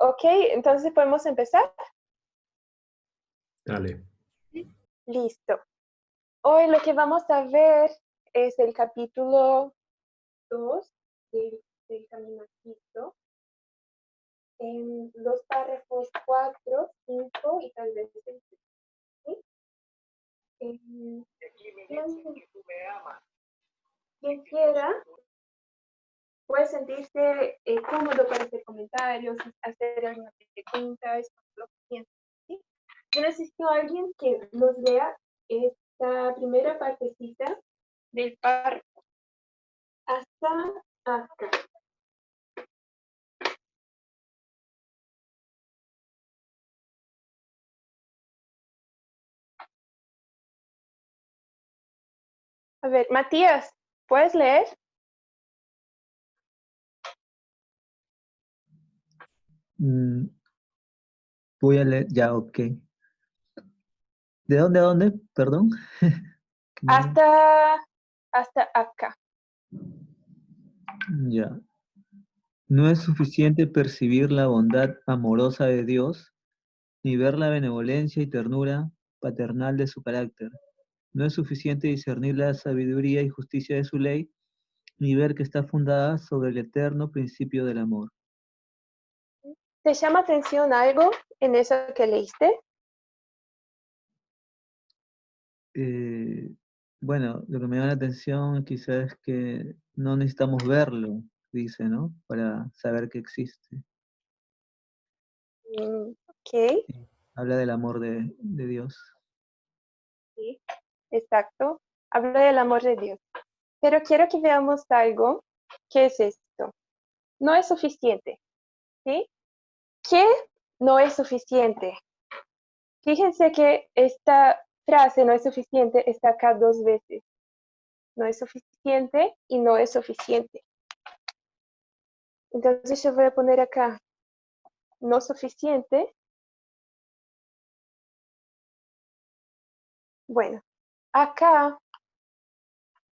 Ok, entonces podemos empezar. Dale. Listo. Hoy lo que vamos a ver es el capítulo 2 del Camino a Cristo, en los párrafos 4, 5 y tal vez el 6. ¿Sí? Quien quiera puede sentirse cómodo para hacer comentarios, hacer algunas preguntas, lo que piense, ¿sí? Yo necesito a alguien que nos lea esta primera partecita del párrafo hasta acá. A ver, Matías, ¿puedes leer? Voy a leer, ya, ok. ¿De dónde a dónde? Perdón. Hasta acá. Ya. No es suficiente percibir la bondad amorosa de Dios, ni ver la benevolencia y ternura paternal de su carácter. No es suficiente discernir la sabiduría y justicia de su ley, ni ver que está fundada sobre el eterno principio del amor. ¿Te llama atención algo en eso que leíste? Bueno, lo que me llama la atención quizás es que no necesitamos verlo, dice, ¿no? Para saber que existe. Ok, Habla del amor de Dios. sí, exacto. Habla del amor de Dios. Pero quiero que veamos algo. ¿Qué es esto? No es suficiente, ¿sí? ¿Qué no es suficiente? Fíjense que esta frase no es suficiente está acá dos veces. No es suficiente y no es suficiente. Entonces yo voy a poner acá no suficiente. Bueno, acá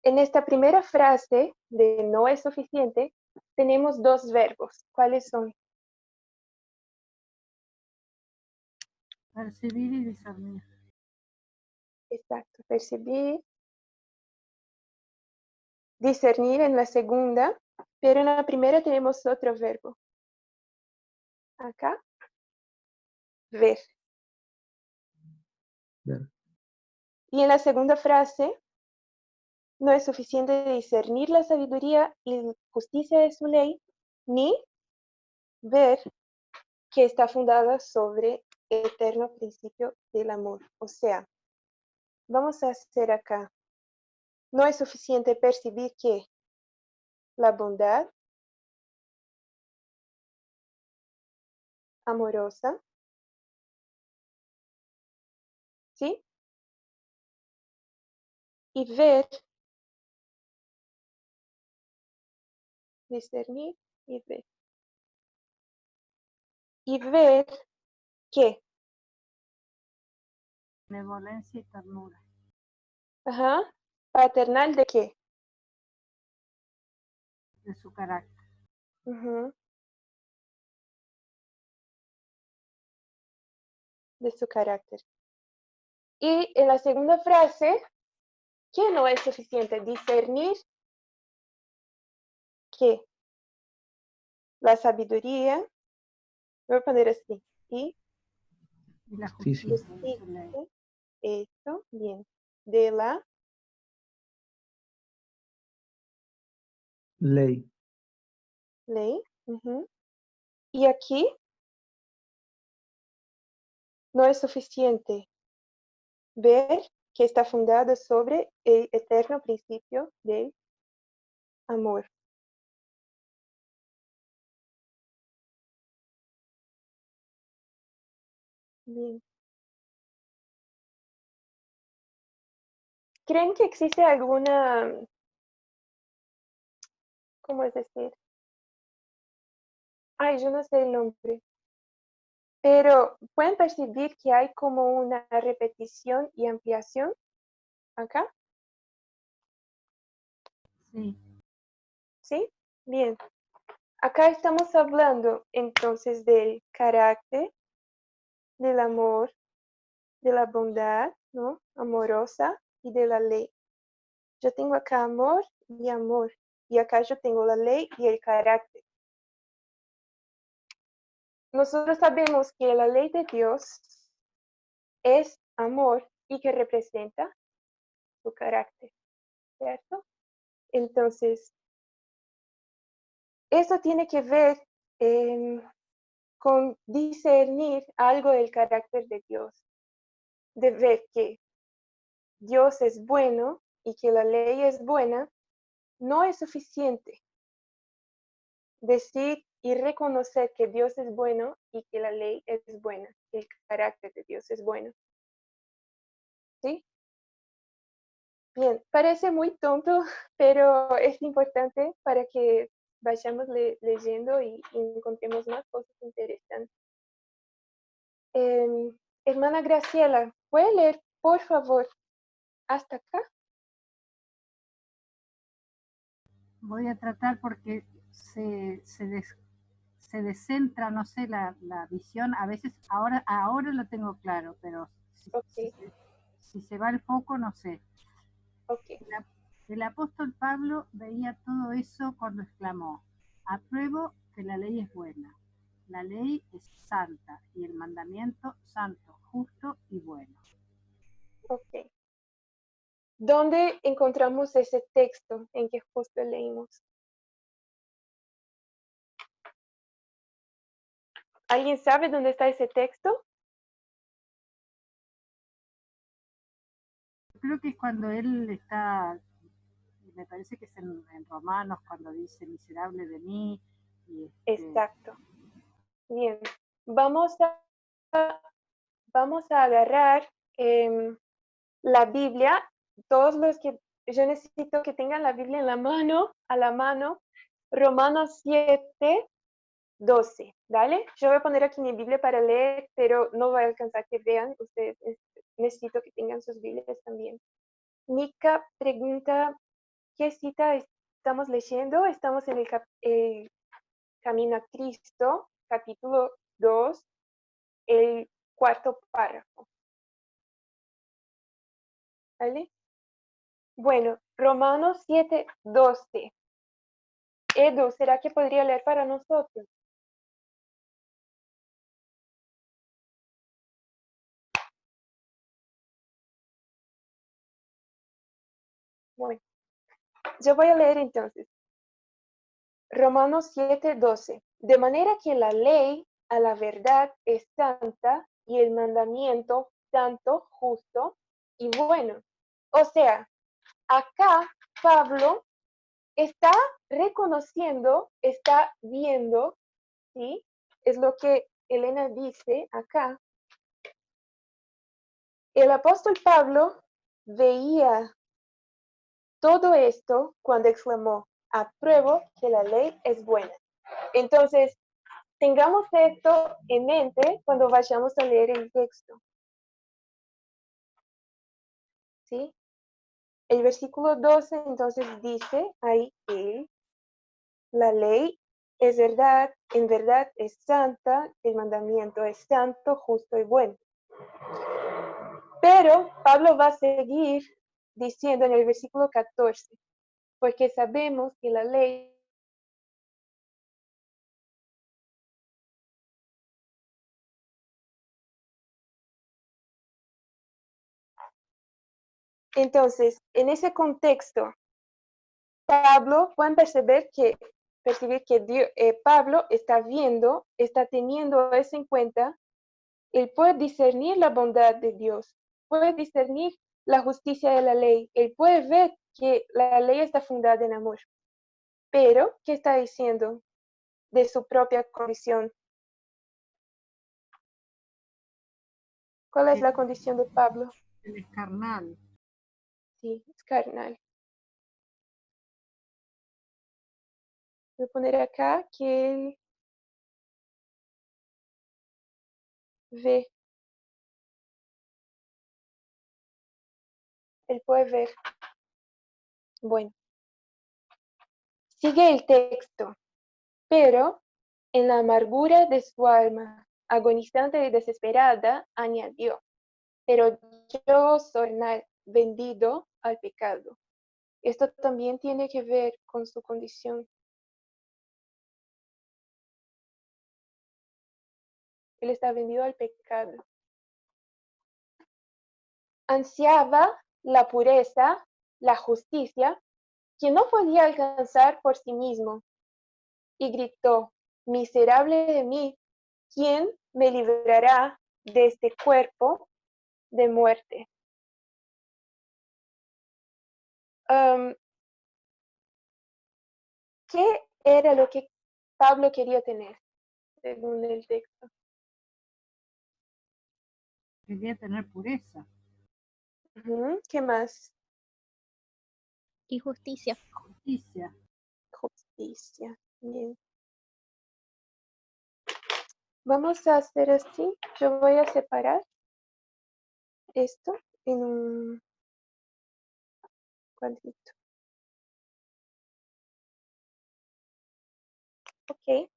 en esta primera frase de no es suficiente tenemos dos verbos. ¿Cuáles son? Percibir y discernir. Exacto, percibir, discernir en la segunda, pero en la primera tenemos otro verbo. Acá, ver. Ver. Y en la segunda frase, no es suficiente discernir la sabiduría y justicia de su ley, ni ver que está fundada sobre el eterno principio del amor. O sea, vamos a hacer acá. No es suficiente percibir que la bondad amorosa, ¿sí? Y ver, discernir y ver. Y ver que, Benevolencia y ternura. ajá, paternal de qué. De su carácter. De su carácter. Y en la segunda frase, ¿qué no es suficiente? Discernir que la sabiduría, voy a poner así, y Y la Justicia. justicia de su ley. esto, bien, de la Ley. ley. Y aquí no es suficiente ver que está fundada sobre el eterno principio del amor. Bien. ¿Creen que existe alguna, cómo es decir? Ay, yo no sé el nombre. Pero pueden percibir que hay como una repetición y ampliación acá. Sí. ¿Sí? Bien. Acá estamos hablando entonces del carácter, del amor, de la bondad, ¿no? Amorosa y de la ley. Yo tengo acá amor, y acá yo tengo la ley y el carácter. Nosotros sabemos que la ley de Dios es amor y que representa su carácter, ¿cierto? Entonces, eso tiene que ver con discernir algo del carácter de Dios, de ver que Dios es bueno y que la ley es buena, no es suficiente. Decir y reconocer que Dios es bueno y que la ley es buena, que el carácter de Dios es bueno. ¿Sí? Bien, parece muy tonto, pero es importante para que vayamos leyendo y encontremos más cosas interesantes. Hermana Graciela, ¿puede leer, por favor, hasta acá? Voy a tratar porque se descentra, no sé, la visión. A veces, ahora lo tengo claro, pero Ok, si se va el foco, no sé. ok. El apóstol Pablo veía todo eso cuando exclamó: apruebo que la ley es buena, la ley es santa y el mandamiento santo, justo y bueno. Ok. ¿Dónde encontramos ese texto en que justo leímos? ¿Alguien sabe dónde está ese texto? Creo que es cuando él está, me parece que es en Romanos, cuando dice miserable de mí. Y Exacto. Bien. Vamos a agarrar la Biblia. Todos los que yo necesito que tengan la Biblia en la mano, a la mano. Romanos 7, 12, ¿vale? Yo voy a poner aquí mi Biblia para leer, pero no voy a alcanzar que vean. Ustedes necesito que tengan sus Biblias también. Nika pregunta, ¿qué cita estamos leyendo? Estamos en el Camino a Cristo, capítulo 2, el cuarto párrafo. ¿Vale? Bueno, Romanos 7, 12. Edu, ¿será que podría leer para nosotros? Bueno, yo voy a leer entonces. Romanos 7, 12. De manera que la ley a la verdad es santa y el mandamiento santo, justo y bueno. O sea, acá Pablo está reconociendo, está viendo, ¿sí? Es lo que Elena dice acá. El apóstol Pablo veía todo esto cuando exclamó, apruebo que la ley es buena. Entonces, tengamos esto en mente cuando vayamos a leer el texto. ¿Sí? El versículo 12 entonces dice ahí que la ley es verdad, en verdad es santa, el mandamiento es santo, justo y bueno. Pero Pablo va a seguir diciendo en el versículo 14, porque sabemos que la ley entonces, en ese contexto, Pablo pueden percibir que Pablo está viendo, está teniendo eso en cuenta. Él puede discernir la bondad de Dios, puede discernir la justicia de la ley, él puede ver que la ley está fundada en amor. Pero, ¿qué está diciendo de su propia condición? ¿Cuál es la condición de Pablo? Él es carnal. Sí, es carnal. Voy a poner acá que él ve, él puede ver. Bueno, sigue el texto. Pero en la amargura de su alma, agonizante y desesperada, añadió, pero yo soy vendido al pecado. Esto también tiene que ver con su condición. Él está vendido al pecado. Ansiaba la pureza, la justicia, que no podía alcanzar por sí mismo, y gritó, miserable de mí, ¿quién me librará de este cuerpo de muerte? ¿Qué era lo que Pablo quería tener, según el texto? Quería tener pureza. ¿Qué más? Y justicia. Justicia. Justicia. Bien. Vamos a hacer así. Yo voy a separar esto en un cuadrito. Ok.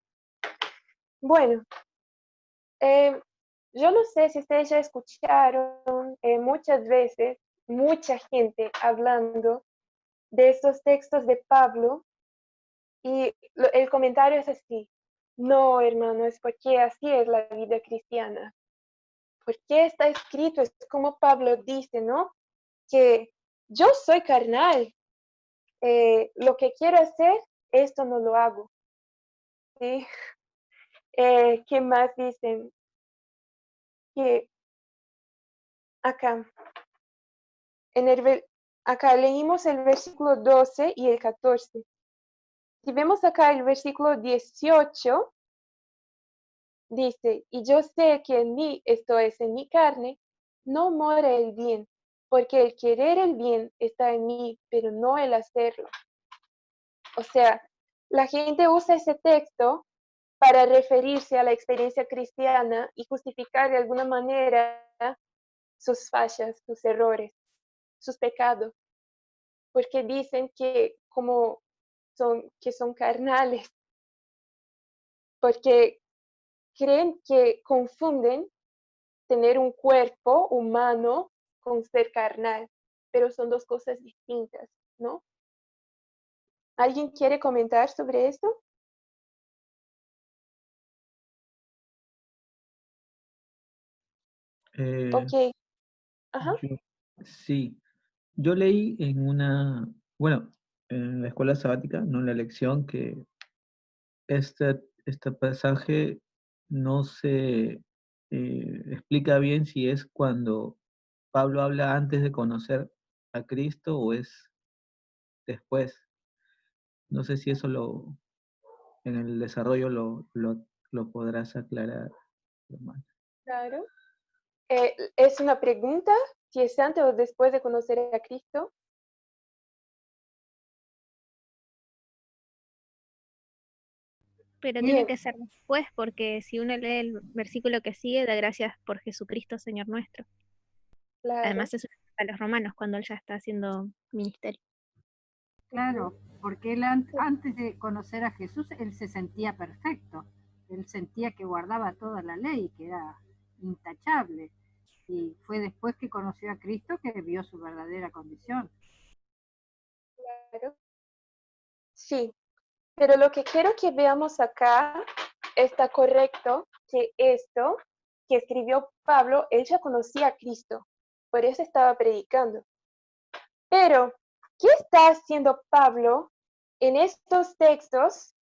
Bueno. Yo no sé si ustedes ya escucharon muchas veces mucha gente hablando de estos textos de Pablo y el comentario es así. No, hermano, es porque así es la vida cristiana. Porque está escrito, es como Pablo dice, ¿no? Que yo soy carnal. Lo que quiero hacer, esto no lo hago. ¿Sí? ¿Qué más dicen? Que acá, acá leímos el versículo 12 y el 14. Si vemos acá el versículo 18, dice, y yo sé que en mí, esto es, en mi carne, no mora el bien, porque el querer el bien está en mí, pero no el hacerlo. O sea, la gente usa ese texto para referirse a la experiencia cristiana y justificar de alguna manera sus fallas, sus errores, sus pecados, porque dicen que son carnales, porque creen que confunden tener un cuerpo humano con ser carnal, pero son dos cosas distintas, ¿no? ¿Alguien quiere comentar sobre esto? Ok. Ajá. Sí, yo leí en en la escuela sabática, no en la lección, que este pasaje no se explica bien si es cuando Pablo habla antes de conocer a Cristo o es después. No sé si eso en el desarrollo lo podrás aclarar, hermano. Claro. Es una pregunta, si es antes o después de conocer a Cristo. Pero Bien. tiene que ser después, porque si uno lee el versículo que sigue, da gracias por Jesucristo, Señor nuestro. Claro. Además, eso es a los romanos, cuando él ya está haciendo ministerio. Claro, porque él antes de conocer a Jesús, él se sentía perfecto. Él sentía que guardaba toda la ley, que era intachable. Y fue después que conoció a Cristo que vio su verdadera condición. Claro. Sí, pero lo que quiero que veamos acá está correcto, que esto que escribió Pablo, él ya conocía a Cristo, por eso estaba predicando. Pero, ¿qué está haciendo Pablo en estos textos?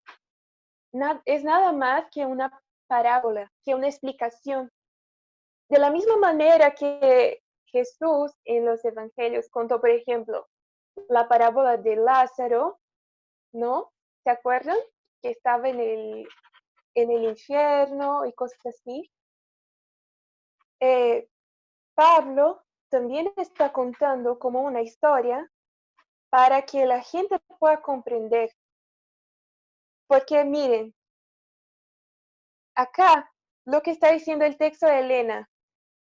Es nada más que una parábola, que una explicación. De la misma manera que Jesús en los evangelios contó, por ejemplo, la parábola de Lázaro, ¿no? ¿Se acuerdan? Que estaba en el infierno y cosas así. Pablo también está contando como una historia para que la gente pueda comprender. Porque miren, acá lo que está diciendo el texto de Elena,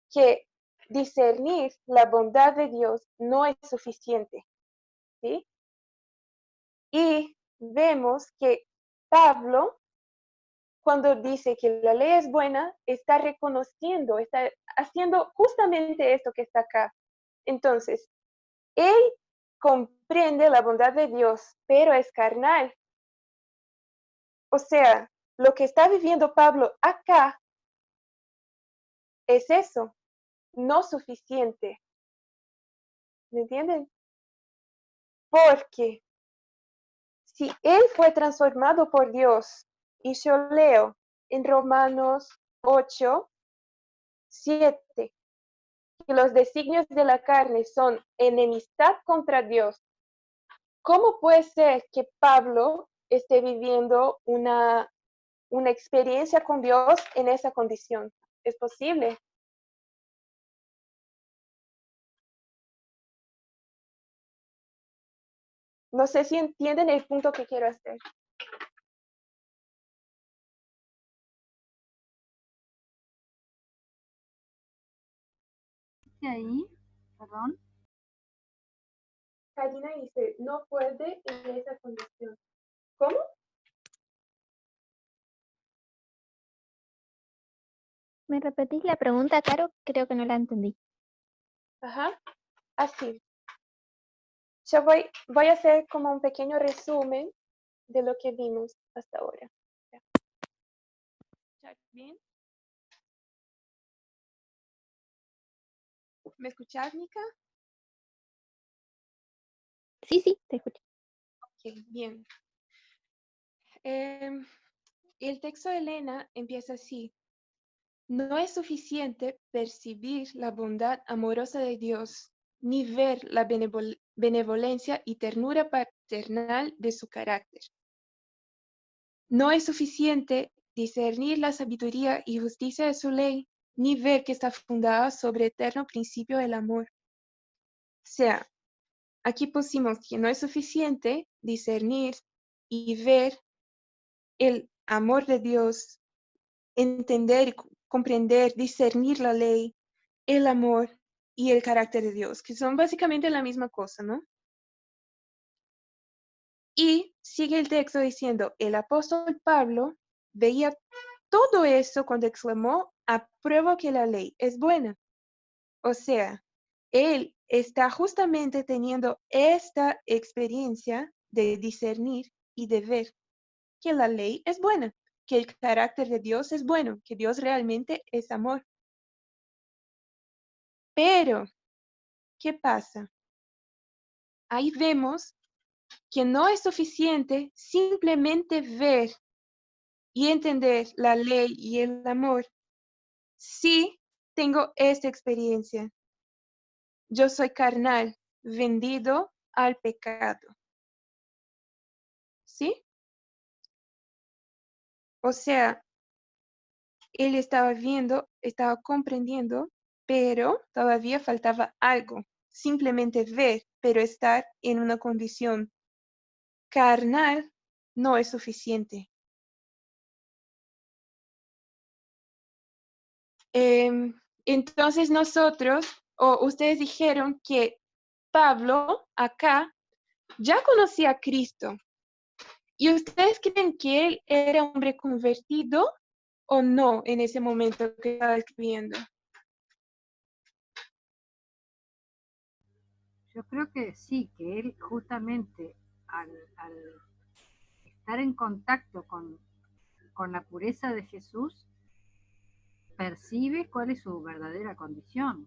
que discernir la bondad de Dios no es suficiente, ¿sí? Y vemos que Pablo cuando dice que la ley es buena, está reconociendo, está haciendo justamente esto que está acá. Entonces, él comprende la bondad de Dios, pero es carnal. O sea, lo que está viviendo Pablo acá es eso, no suficiente. ¿Me entienden? Porque si él fue transformado por Dios, y yo leo en Romanos 8, 7, que los designios de la carne son enemistad contra Dios, ¿cómo puede ser que Pablo esté viviendo una experiencia con Dios en esa condición? ¿Es posible? No sé si entienden el punto que quiero hacer. ¿Qué ahí? Perdón. Karina dice, no puede en esa condición. ¿Cómo? ¿Me repetís la pregunta, Caro? Creo que no la entendí. Ajá, así. Yo voy a hacer como un pequeño resumen de lo que vimos hasta ahora. ¿Bien? ¿Me escuchás, Nika? Sí, sí, te escucho. Ok, bien. El texto de Elena empieza así. No es suficiente percibir la bondad amorosa de Dios, ni ver la benevolencia y ternura paternal de su carácter. No es suficiente discernir la sabiduría y justicia de su ley, ni ver que está fundada sobre eterno principio del amor. O sea, aquí pusimos que no es suficiente discernir y ver el amor de Dios, entender, comprender, discernir la ley, el amor y el carácter de Dios, que son básicamente la misma cosa, ¿no? Y sigue el texto diciendo, el apóstol Pablo veía todo eso cuando exclamó, apruebo que la ley es buena. O sea, él está justamente teniendo esta experiencia de discernir y de ver que la ley es buena, que el carácter de Dios es bueno, que Dios realmente es amor. Pero, ¿qué pasa? Ahí vemos que no es suficiente simplemente ver y entender la ley y el amor. Sí, tengo esta experiencia. Yo soy carnal, vendido al pecado. ¿Sí? O sea, él estaba viendo, estaba comprendiendo, pero todavía faltaba algo. Simplemente ver, pero estar en una condición carnal no es suficiente. Entonces nosotros, o ustedes dijeron que Pablo acá ya conocía a Cristo. ¿Y ustedes creen que él era hombre convertido o no en ese momento que estaba escribiendo? Yo creo que sí, que él justamente al estar en contacto con la pureza de Jesús, percibe cuál es su verdadera condición.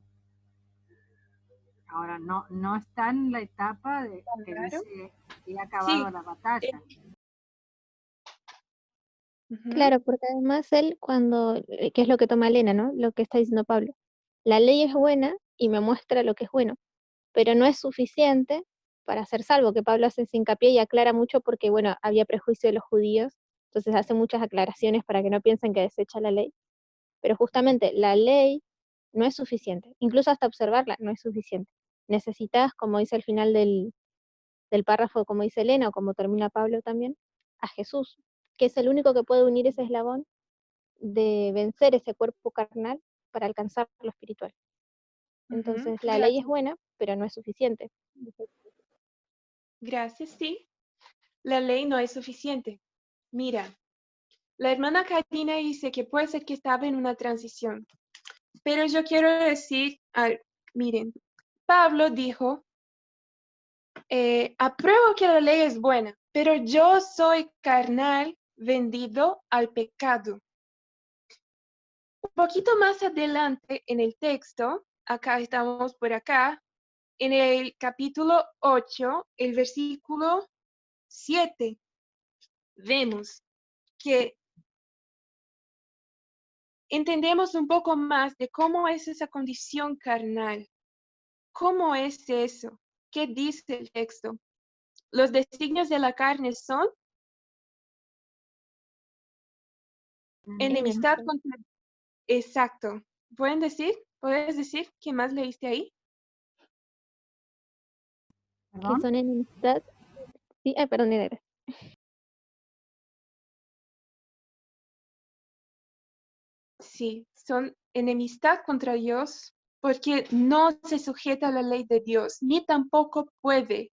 Ahora, no está en la etapa de que Claro. dice que ha acabado Sí. la batalla. Claro, porque además él cuando, que es lo que toma Elena, ¿no? Lo que está diciendo Pablo. La ley es buena y me muestra lo que es bueno, pero no es suficiente para ser salvo, que Pablo hace ese hincapié y aclara mucho porque, bueno, había prejuicio de los judíos, entonces hace muchas aclaraciones para que no piensen que desecha la ley. Pero justamente la ley no es suficiente, incluso hasta observarla no es suficiente. Necesitas, como dice al final del párrafo, como dice Elena, o como termina Pablo también, a Jesús, que es el único que puede unir ese eslabón de vencer ese cuerpo carnal para alcanzar lo espiritual. Entonces, la ley es buena, pero no es suficiente. Gracias, sí. La ley no es suficiente. Mira, La hermana Karina dice que puede ser que estaba en una transición. Pero yo quiero decir, miren, Pablo dijo, apruebo que la ley es buena, pero yo soy carnal vendido al pecado. Un poquito más adelante en el texto, acá estamos por acá, en el capítulo 8, el versículo 7, vemos que entendemos un poco más de cómo es esa condición carnal. ¿Cómo es eso? ¿Qué dice el texto? Los designios de la carne son enemistad contra... Exacto. ¿Puedes decir qué más leíste ahí? Que ¿Perdón? son enemistad. Sí, perdón, era. Sí, son enemistad contra Dios porque no se sujeta a la ley de Dios, ni tampoco puede.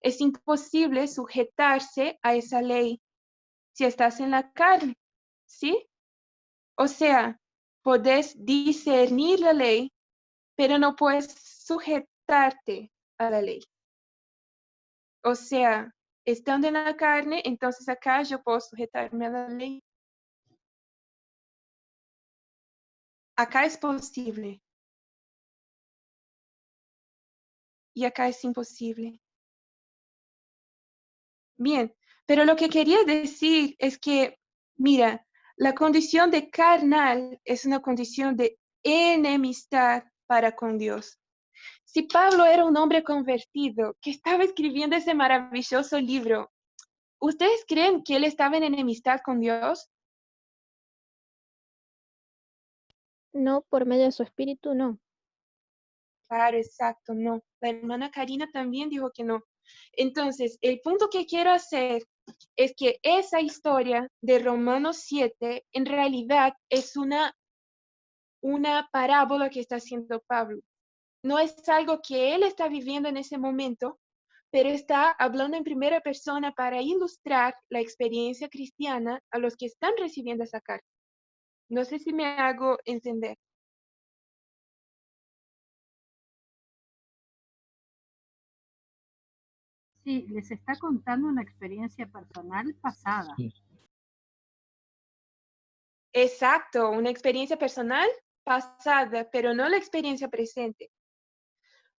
Es imposible sujetarse a esa ley si estás en la carne, ¿sí? O sea, podés discernir la ley, pero no puedes sujetarte a la ley. O sea, estando en la carne, entonces acá yo puedo sujetarme a la ley. Acá es posible. Y acá es imposible. Bien, pero lo que quería decir es que, mira, la condición de carnal es una condición de enemistad para con Dios. Si Pablo era un hombre convertido que estaba escribiendo ese maravilloso libro, ¿ustedes creen que él estaba en enemistad con Dios? No, por medio de su espíritu, no. Claro, exacto, no. La hermana Karina también dijo que no. Entonces, el punto que quiero hacer es que esa historia de Romanos 7 en realidad es una parábola que está haciendo Pablo. No es algo que él está viviendo en ese momento, pero está hablando en primera persona para ilustrar la experiencia cristiana a los que están recibiendo esa carta. No sé si me hago entender. Sí, les está contando una experiencia personal pasada. Sí. Exacto, una experiencia personal pasada, pero no la experiencia presente.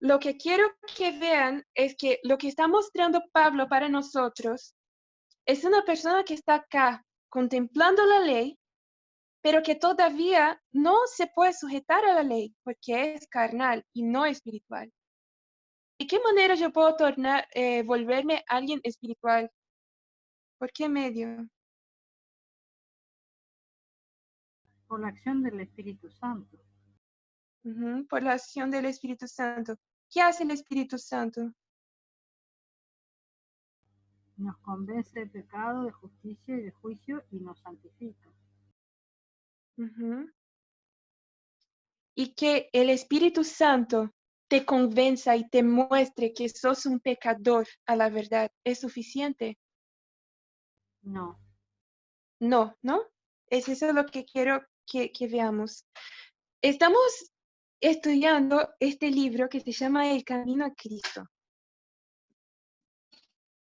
Lo que quiero que vean es que lo que está mostrando Pablo para nosotros es una persona que está acá contemplando la ley, pero que todavía no se puede sujetar a la ley porque es carnal y no espiritual. ¿De qué manera yo puedo volverme alguien espiritual? ¿Por qué medio? Por la acción del Espíritu Santo. Por la acción del Espíritu Santo. ¿Qué hace el Espíritu Santo? Nos convence de pecado, de justicia y de juicio y nos santifica. Y que el Espíritu Santo te convenza y te muestre que sos un pecador a la verdad, ¿es suficiente? No. No, ¿no? Es eso lo que quiero que veamos. Estamos estudiando este libro que se llama El Camino a Cristo.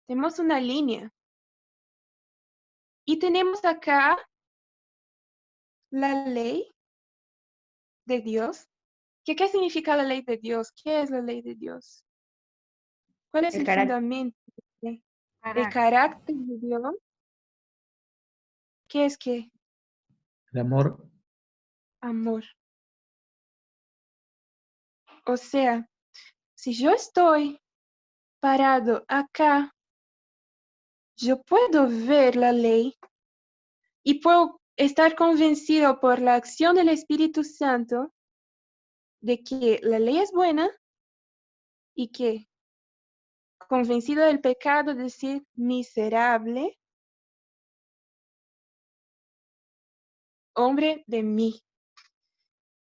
Tenemos una línea. Y tenemos acá la ley de Dios. ¿Qué significa la ley de Dios? ¿Qué es la ley de Dios? ¿Cuál es el fundamento? El carácter de Dios. ¿Qué es qué? El amor. Amor. O sea, si yo estoy parado acá, yo puedo ver la ley y puedo estar convencido por la acción del Espíritu Santo de que la ley es buena y que, convencido del pecado, decir miserable, hombre de mí.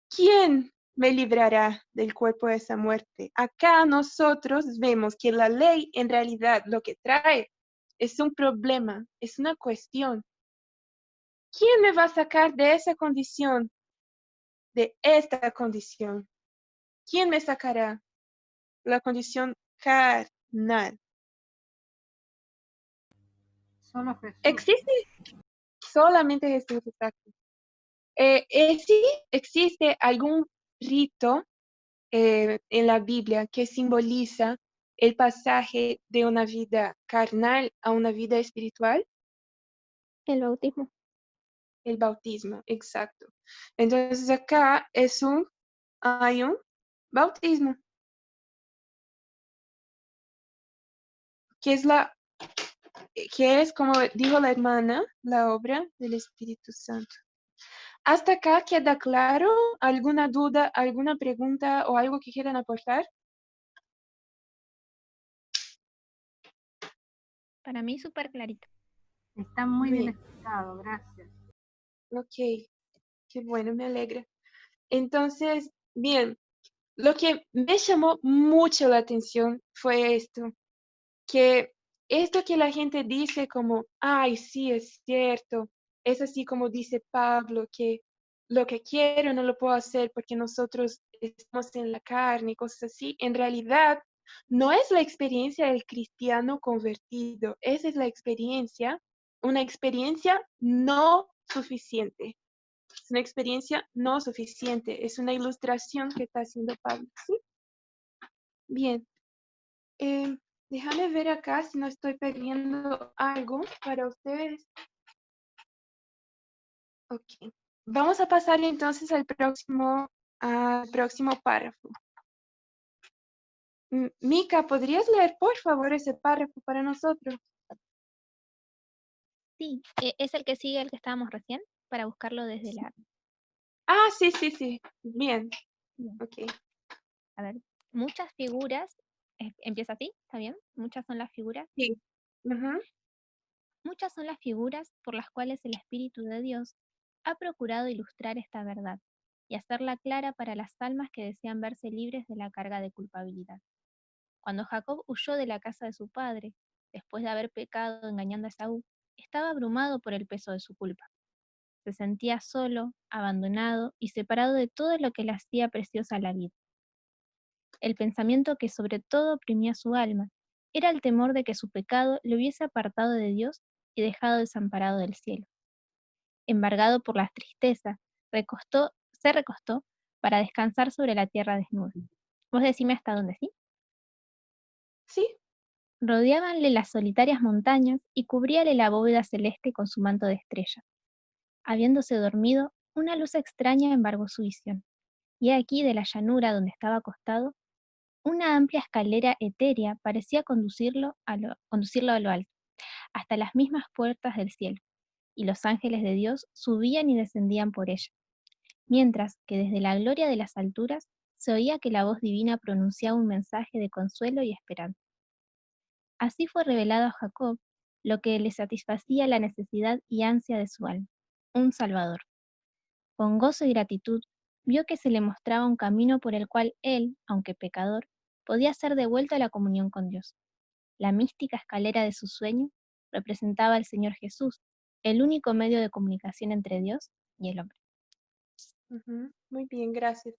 ¿Quién me librará del cuerpo de esa muerte? Acá nosotros vemos que la ley en realidad lo que trae es un problema, es una cuestión. ¿Quién me va a sacar de esa condición? De esta condición. ¿Quién me sacará? La condición carnal. Solo Jesús. ¿Existe? Solamente Jesús, exacto. Sí, existe algún rito en la Biblia que simboliza el pasaje de una vida carnal a una vida espiritual. El bautismo. El bautismo, exacto. Entonces acá hay un bautismo, que es, como dijo la hermana, la obra del Espíritu Santo. ¿Hasta acá queda claro? ¿Alguna duda, alguna pregunta o algo que quieran aportar? Para mí súper clarito. Está muy bien Bien. explicado, gracias. Ok, qué bueno, me alegra. Entonces, bien, lo que me llamó mucho la atención fue esto que la gente dice como, ay, sí, es cierto, es así como dice Pablo, que lo que quiero no lo puedo hacer porque nosotros estamos en la carne y cosas así. En realidad, no es la experiencia del cristiano convertido, esa es la experiencia, una experiencia no suficiente. Es una experiencia no suficiente, es una ilustración que está haciendo Pablo, ¿sí? Bien. Déjame ver acá si no estoy perdiendo algo para ustedes. Ok. Vamos a pasar entonces al próximo párrafo. Mica, ¿podrías leer por favor ese párrafo para nosotros? Sí, es el que sigue el que estábamos recién, para buscarlo desde la... Ah, sí, sí, sí. Bien. Bien. Ok. A ver, muchas figuras, empieza así, ¿está bien? Muchas son las figuras. Sí. Ujú. Muchas son las figuras por las cuales el Espíritu de Dios ha procurado ilustrar esta verdad y hacerla clara para las almas que desean verse libres de la carga de culpabilidad. Cuando Jacob huyó de la casa de su padre, después de haber pecado engañando a Esaú, estaba abrumado por el peso de su culpa. Se sentía solo, abandonado y separado de todo lo que le hacía preciosa la vida. El pensamiento que sobre todo oprimía su alma era el temor de que su pecado le hubiese apartado de Dios y dejado desamparado del cielo. Embargado por la tristeza, se recostó para descansar sobre la tierra desnuda. Vos decime hasta dónde, ¿sí? Sí. Rodeábanle las solitarias montañas y cubríale la bóveda celeste con su manto de estrellas. Habiéndose dormido, una luz extraña embargó su visión. Y aquí, de la llanura donde estaba acostado, una amplia escalera etérea parecía conducirlo a lo alto, hasta las mismas puertas del cielo, y los ángeles de Dios subían y descendían por ella, mientras que desde la gloria de las alturas se oía que la voz divina pronunciaba un mensaje de consuelo y esperanza. Así fue revelado a Jacob lo que le satisfacía la necesidad y ansia de su alma, un Salvador. Con gozo y gratitud, vio que se le mostraba un camino por el cual él, aunque pecador, podía ser devuelto a la comunión con Dios. La mística escalera de su sueño representaba al Señor Jesús, el único medio de comunicación entre Dios y el hombre. Ujú. Muy bien, gracias.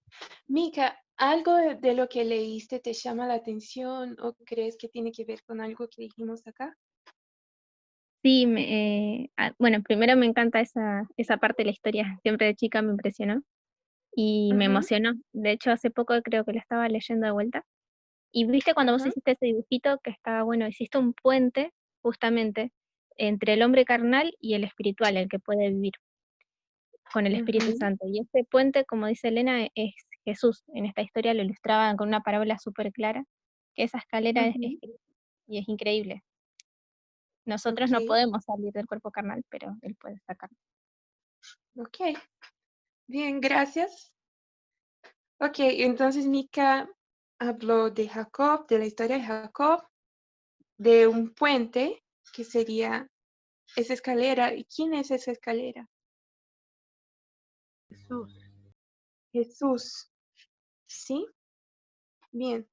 Mica, ¿algo de lo que leíste te llama la atención o crees que tiene que ver con algo que dijimos acá? Sí, bueno, primero me encanta esa parte de la historia, siempre de chica me impresionó y me Ujú, emocionó. De hecho, hace poco creo que la estaba leyendo de vuelta. Y viste cuando vos ujú, hiciste ese dibujito que estaba bueno, hiciste un puente justamente entre el hombre carnal y el espiritual, el que puede vivir con el Espíritu ujú, Santo. Y ese puente, como dice Elena, es Jesús. En esta historia lo ilustraban con una parábola súper clara, que esa escalera ujú. y es increíble. Nosotros no Ok, podemos salir del cuerpo carnal, pero Él puede sacar. ok. Bien, gracias. Ok, entonces Mica habló de Jacob, de la historia de Jacob, de un puente que sería esa escalera. ¿Y quién es esa escalera? Jesús. Jesús. ¿Sí? Bien.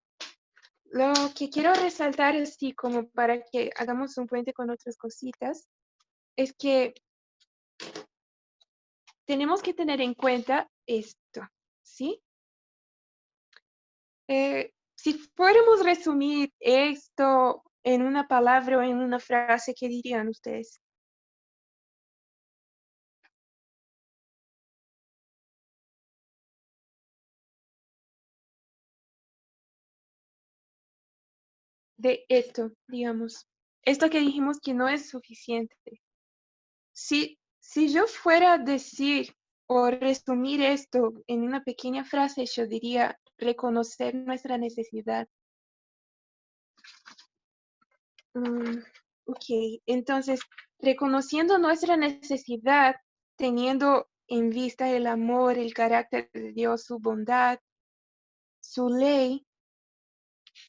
Lo que quiero resaltar, así como para que hagamos un puente con otras cositas, es que tenemos que tener en cuenta esto, ¿sí? Si fuéramos resumir esto en una palabra o en una frase, ¿qué dirían ustedes? De esto, digamos. Esto que dijimos que no es suficiente. Si yo fuera a decir o resumir esto en una pequeña frase, yo diría reconocer nuestra necesidad. Ok, entonces, reconociendo nuestra necesidad, teniendo en vista el amor, el carácter de Dios, su bondad, su ley,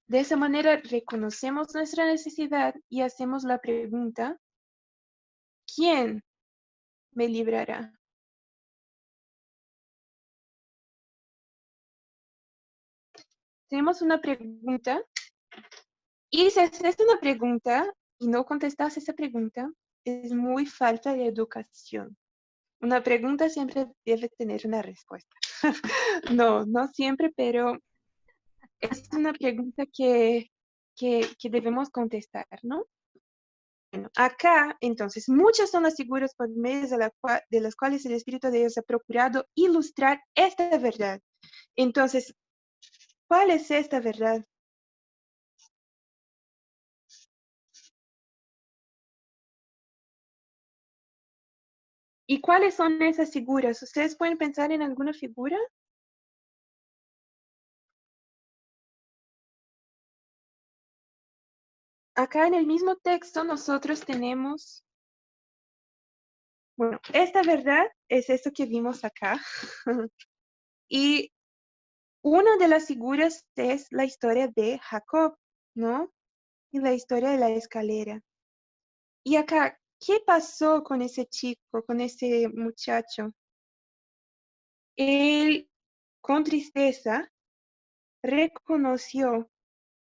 de esa manera reconocemos nuestra necesidad y hacemos la pregunta, ¿quién me librará? Tenemos una pregunta, y si haces una pregunta y no contestas esa pregunta, es muy falta de educación. Una pregunta siempre debe tener una respuesta. No, no siempre, pero es una pregunta que debemos contestar, ¿no? Bueno, acá, entonces, muchas son las figuras por medio de las cuales el Espíritu de Dios ha procurado ilustrar esta verdad. Entonces, ¿cuál es esta verdad? ¿Y cuáles son esas figuras? ¿Ustedes pueden pensar en alguna figura? Acá en el mismo texto nosotros tenemos, bueno, esta verdad es esto que vimos acá. Y una de las figuras es la historia de Jacob, ¿no? Y la historia de la escalera. Y acá, ¿qué pasó con ese chico, con ese muchacho? Él, con tristeza, reconoció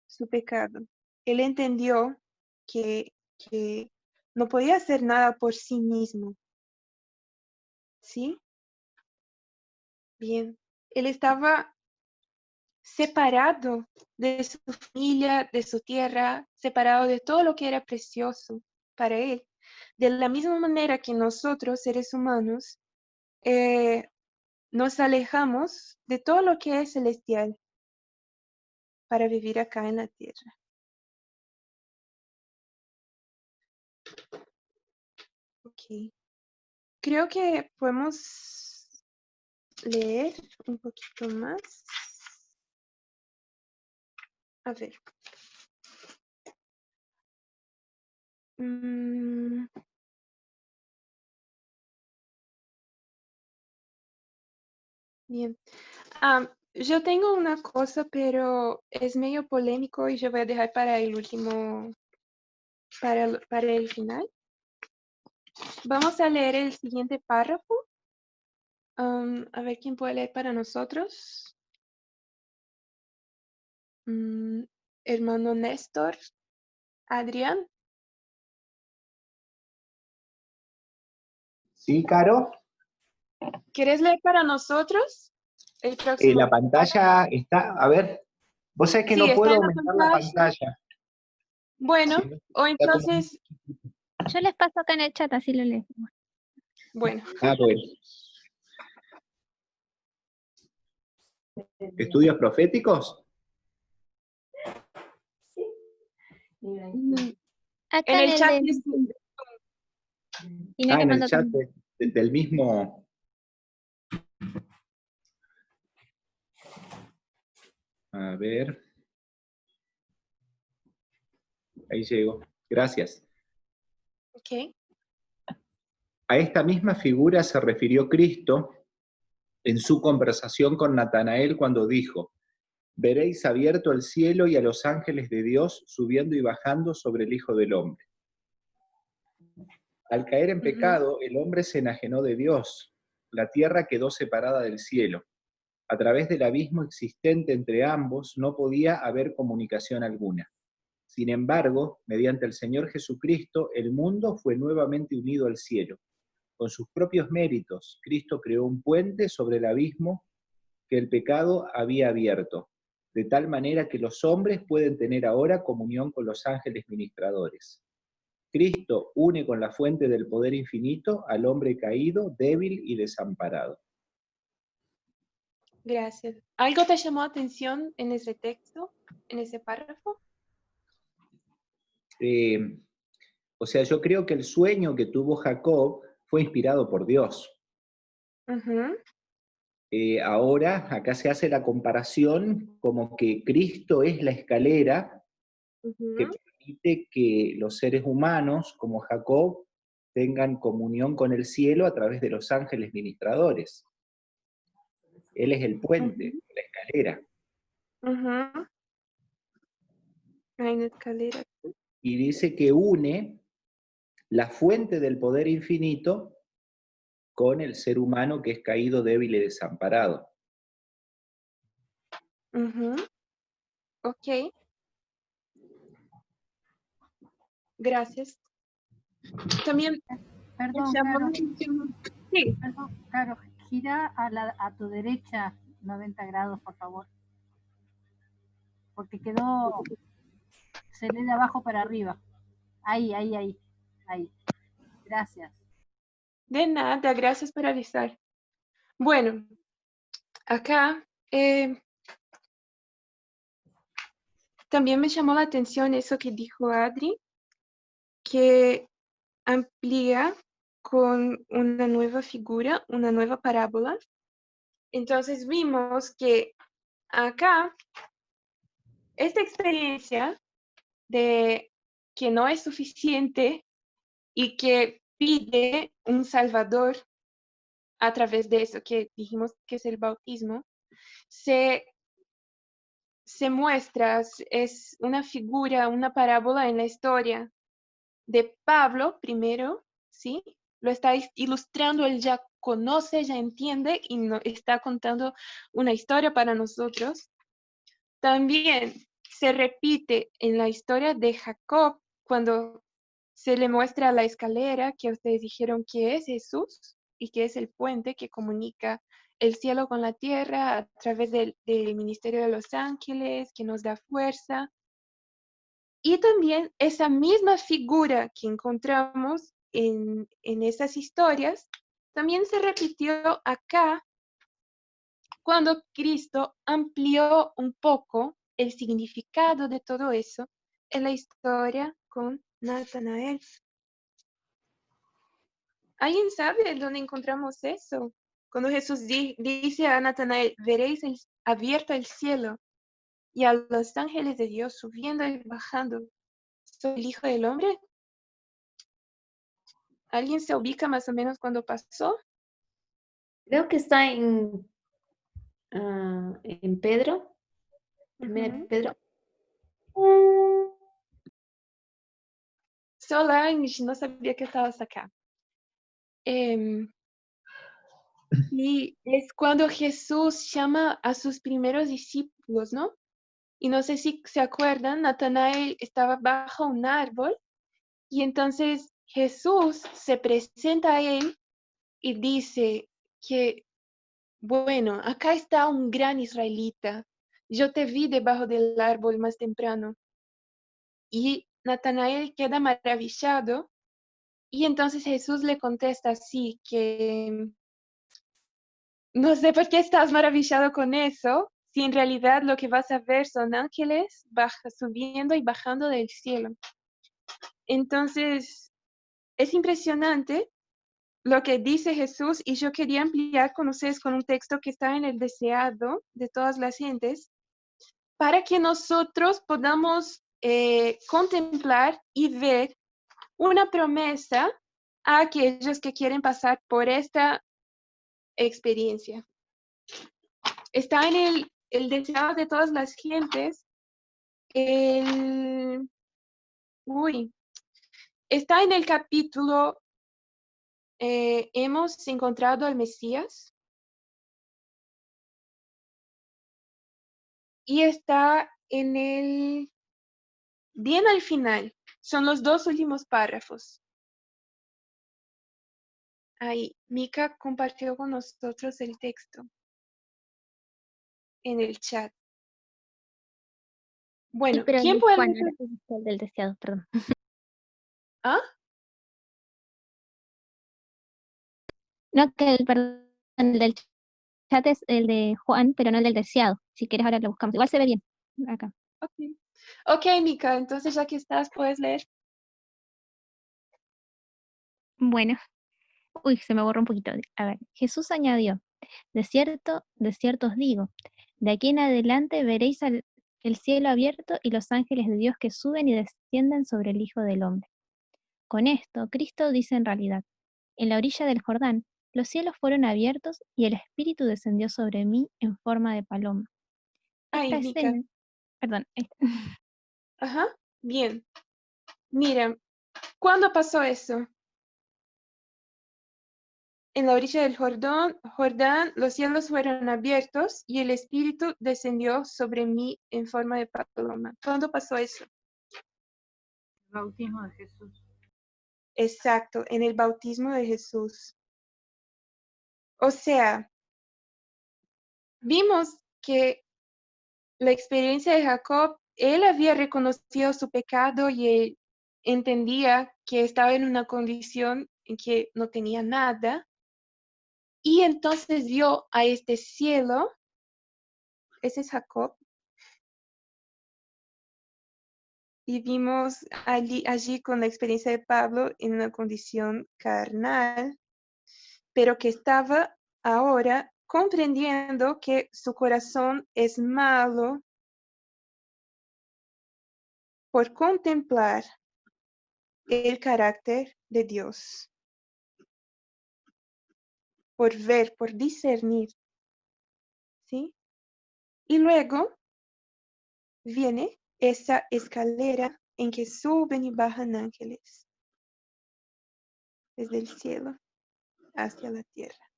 su pecado. Él entendió que no podía hacer nada por sí mismo. ¿Sí? Bien. Él estaba separado de su familia, de su tierra, separado de todo lo que era precioso para él. De la misma manera que nosotros, seres humanos, nos alejamos de todo lo que es celestial para vivir acá en la tierra. Ok. Creo que podemos leer un poquito más. A ver. Bien. Yo tengo una cosa, pero es medio polémico y yo voy a dejar para el último, para el final. Vamos a leer el siguiente párrafo. A ver quién puede leer para nosotros. Hermano Néstor, Adrián. Sí, Caro. ¿Quieres leer para nosotros el próximo La pantalla está, a ver, vos sabés que Sí, no está puedo en la aumentar la pantalla. Bueno, Sí, o está como- entonces, Yo les paso acá en el chat, así lo leo. bueno, bueno. ¿Estudios proféticos? Acá en el el chat de... dice- Y no le En el mando chat también. del mismo. A ver. Ahí llego. Gracias. ok. A esta misma figura se refirió Cristo en su conversación con Natanael cuando dijo: veréis abierto el cielo y a los ángeles de Dios subiendo y bajando sobre el Hijo del Hombre. Al caer en pecado, el hombre se enajenó de Dios. La tierra quedó separada del cielo. A través del abismo existente entre ambos no podía haber comunicación alguna. Sin embargo, mediante el Señor Jesucristo, el mundo fue nuevamente unido al cielo. Con sus propios méritos, Cristo creó un puente sobre el abismo que el pecado había abierto, de tal manera que los hombres pueden tener ahora comunión con los ángeles ministradores. Cristo une con la fuente del poder infinito al hombre caído, débil y desamparado. Gracias. ¿Algo te llamó atención en ese texto, en ese párrafo? O sea, yo creo que el sueño que tuvo Jacob fue inspirado por Dios. Ujú. Ahora, acá se hace la comparación como que Cristo es la escalera que Ujú. permite que los seres humanos, como Jacob, tengan comunión con el cielo a través de los ángeles ministradores. Él es el puente, la escalera. Ujú. Hay una escalera. Y dice que une la fuente del poder infinito con el ser humano que es caído, débil y desamparado. Ujú. Ok, gracias. También me Perdón, llamó la Caro, atención. Sí, perdón, Caro, gira a tu derecha 90 grados, por favor. Porque se lee de abajo para arriba. Ahí. Gracias. de nada, gracias por avisar. Bueno, acá también me llamó la atención eso que dijo Adri, que amplía con una nueva figura, una nueva parábola. Entonces vimos que acá esta experiencia de que no es suficiente y que pide un salvador a través de eso que dijimos que es el bautismo, se muestra, es una figura, una parábola en la historia de Pablo primero, ¿sí? Lo está ilustrando, él ya conoce, ya entiende y no, está contando una historia para nosotros. También se repite en la historia de Jacob cuando se le muestra la escalera que ustedes dijeron que es Jesús y que es el puente que comunica el cielo con la tierra a través del ministerio de los ángeles, que nos da fuerza. Y también esa misma figura que encontramos en esas historias, también se repitió acá cuando Cristo amplió un poco el significado de todo eso en la historia con Natanael. ¿Alguien sabe dónde encontramos eso? Cuando Jesús dice a Natanael, veréis abierto el cielo y a los ángeles de Dios subiendo y bajando. ¿Soy el Hijo del Hombre? ¿Alguien se ubica más o menos cuando pasó? Creo que está en Pedro, primera Ujú. Pedro. Solange, no sabía que estabas acá. Y es cuando Jesús llama a sus primeros discípulos, ¿no? Y no sé si se acuerdan, Natanael estaba bajo un árbol y entonces Jesús se presenta a él y dice que, bueno, acá está un gran israelita. Yo te vi debajo del árbol más temprano. Y Natanael queda maravillado y entonces Jesús le contesta así, que no sé por qué estás maravillado con eso, si en realidad lo que vas a ver son ángeles subiendo y bajando del cielo. Entonces, es impresionante lo que dice Jesús y yo quería ampliar con ustedes con un texto que está en el deseado de todas las gentes, para que nosotros podamos contemplar y ver una promesa a aquellos que quieren pasar por esta experiencia. Está en el deseado de todas las gentes. Está en el capítulo hemos encontrado al Mesías. Y está bien al final. Son los dos últimos párrafos. Ahí, Mica compartió con nosotros el texto en el chat. Sí, Bueno, pero el ¿quién de puede Juan, leer? ahora el del deseado, perdón. ¿Ah? No, perdón, el del chat es el de Juan, pero no el del deseado. Si quieres ahora lo buscamos. Igual se ve bien acá. Ok. Ok, Mica, entonces ya que estás, puedes leer. Bueno, uy, se me borró un poquito. A ver, Jesús añadió, de cierto os digo, de aquí en adelante veréis el cielo abierto y los ángeles de Dios que suben y descienden sobre el Hijo del Hombre. Con esto, Cristo dice en realidad, en la orilla del Jordán, los cielos fueron abiertos y el Espíritu descendió sobre mí en forma de paloma. Esta Ahí, Mica. escena, perdón, Ajá, bien. Miren, ¿cuándo pasó eso? En la orilla del Jordán, los cielos fueron abiertos y el Espíritu descendió sobre mí en forma de paloma. ¿Cuándo pasó eso? El bautismo de Jesús. Exacto, en el bautismo de Jesús. O sea, vimos que la experiencia de Jacob, él había reconocido su pecado y él entendía que estaba en una condición en que no tenía nada. Y entonces vio a este cielo, ese es Jacob, y vimos allí con la experiencia de Pablo en una condición carnal, pero que estaba ahora comprendiendo que su corazón es malo por contemplar el carácter de Dios, por ver, por discernir, ¿sí? Y luego viene esa escalera en que suben y bajan ángeles desde el cielo hacia la tierra.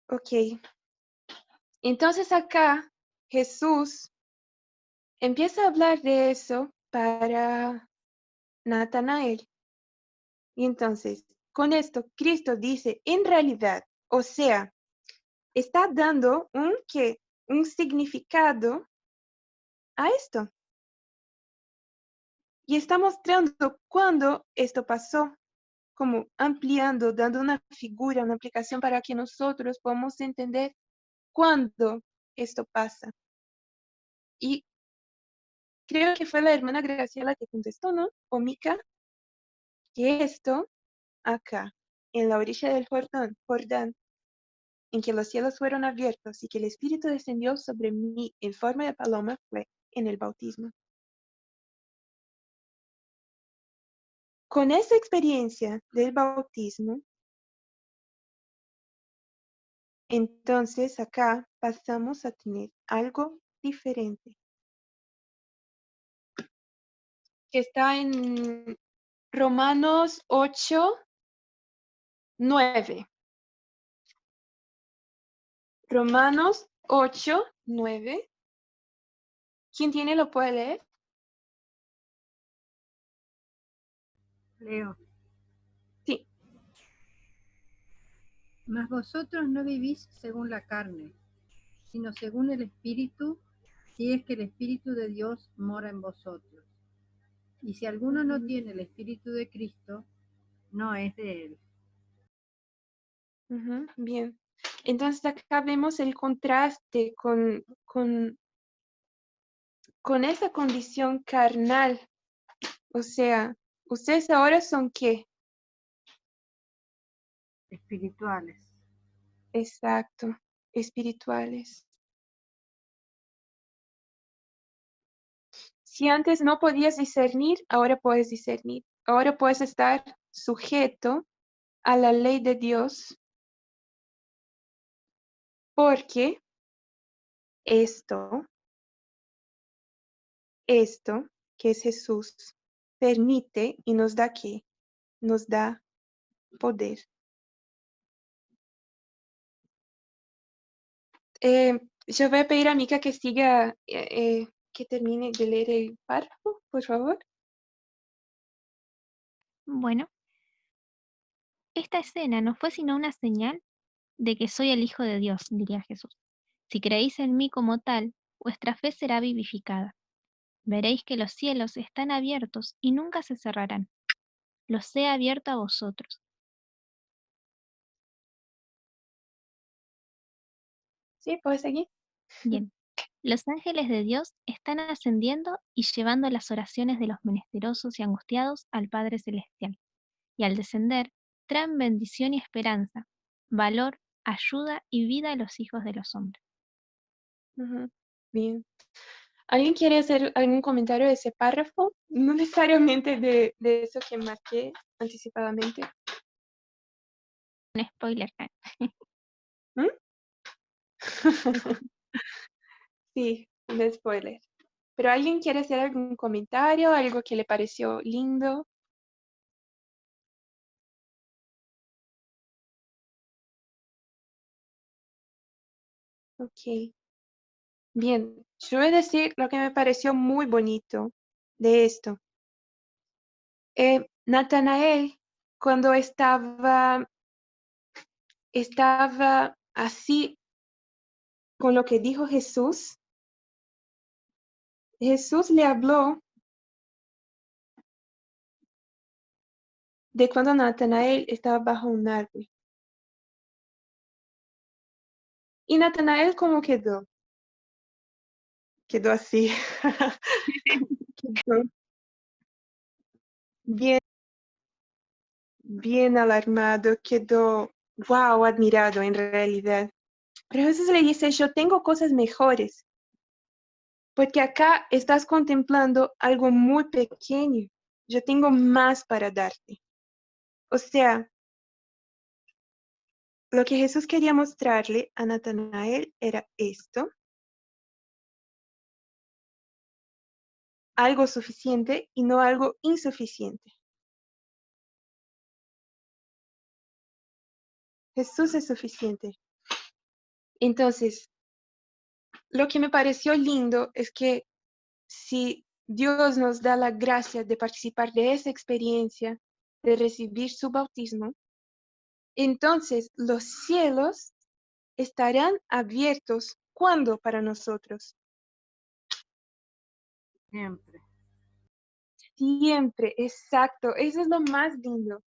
Ok, entonces acá Jesús empieza a hablar de eso para Natanael. Y entonces, con esto, Cristo dice, en realidad, o sea, está dando un significado a esto. Y está mostrando cuándo esto pasó, como ampliando, dando una figura, una aplicación para que nosotros podamos entender cuándo esto pasa. Y creo que fue la hermana Graciela que contestó, ¿no? O Mica, que esto acá, en la orilla del Jordán, en que los cielos fueron abiertos y que el Espíritu descendió sobre mí en forma de paloma, fue en el bautismo. Con esa experiencia del bautismo, entonces acá pasamos a tener algo diferente, que está en Romanos 8, 9. Romanos 8, 9. ¿Quién tiene lo puede leer? Leo. Sí. Mas vosotros no vivís según la carne, sino según el Espíritu, si es que el Espíritu de Dios mora en vosotros. Y si alguno no tiene el Espíritu de Cristo, no es de él. Bien. Entonces acá vemos el contraste con esa condición carnal. O sea, ¿ustedes ahora son qué? Espirituales. Exacto, espirituales. Si antes no podías discernir, ahora puedes discernir. Ahora puedes estar sujeto a la ley de Dios porque esto, que es Jesús, permite y nos da ¿qué? Nos da poder. Yo voy a pedir a Mica que siga, que termine de leer el párrafo, por favor. bueno. Esta escena no fue sino una señal de que soy el Hijo de Dios, diría Jesús. Si creéis en mí como tal, vuestra fe será vivificada. Veréis que los cielos están abiertos y nunca se cerrarán. Los he abierto a vosotros. Sí, puedes seguir. Bien. Los ángeles de Dios están ascendiendo y llevando las oraciones de los menesterosos y angustiados al Padre Celestial. Y al descender, traen bendición y esperanza, valor, ayuda y vida a los hijos de los hombres. Ujú. Bien. ¿Alguien quiere hacer algún comentario de ese párrafo? No necesariamente de eso que marqué anticipadamente. Un spoiler. ¿Mm? Sí, un spoiler. ¿Pero alguien quiere hacer algún comentario, algo que le pareció lindo? Ok. Bien, yo voy a decir lo que me pareció muy bonito de esto. Natanael, cuando estaba así con lo que dijo Jesús, Jesús le habló de cuando Natanael estaba bajo un árbol. Y Natanael, ¿cómo quedó? Quedó así. Quedó bien, bien alarmado, quedó, wow, admirado en realidad. Pero Jesús le dice, yo tengo cosas mejores, porque acá estás contemplando algo muy pequeño. Yo tengo más para darte. O sea, lo que Jesús quería mostrarle a Natanael era esto, algo suficiente y no algo insuficiente. Jesús es suficiente. Entonces, lo que me pareció lindo es que si Dios nos da la gracia de participar de esa experiencia, de recibir su bautismo, entonces los cielos estarán abiertos. ¿Cuándo para nosotros? Siempre. Siempre, exacto. Eso es lo más lindo.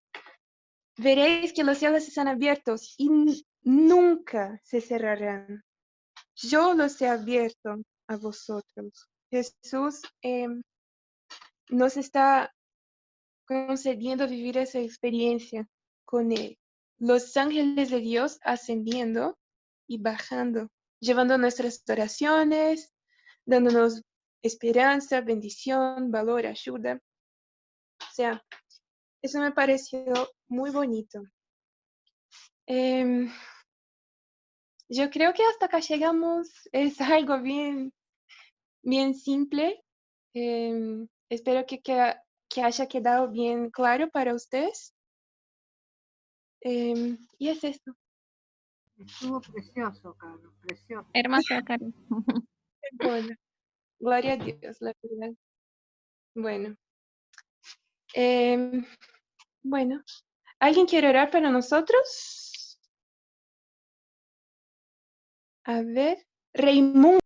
Veréis que los cielos están abiertos y nunca se cerrarán. Yo los he abierto a vosotros. Jesús nos está concediendo vivir esa experiencia con Él. Los ángeles de Dios ascendiendo y bajando, llevando nuestras oraciones, dándonos esperanza, bendición, valor, ayuda. O sea, eso me pareció muy bonito. Yo creo que hasta acá llegamos. Es algo bien, bien simple. Espero que haya quedado bien claro para ustedes. Y es esto. Estuvo precioso, Carlos, precioso. Hermoso, Carlos. Bueno, gloria a Dios, la verdad. Bueno, em, bueno, ¿alguien quiere orar para nosotros? A ver, Raimundo.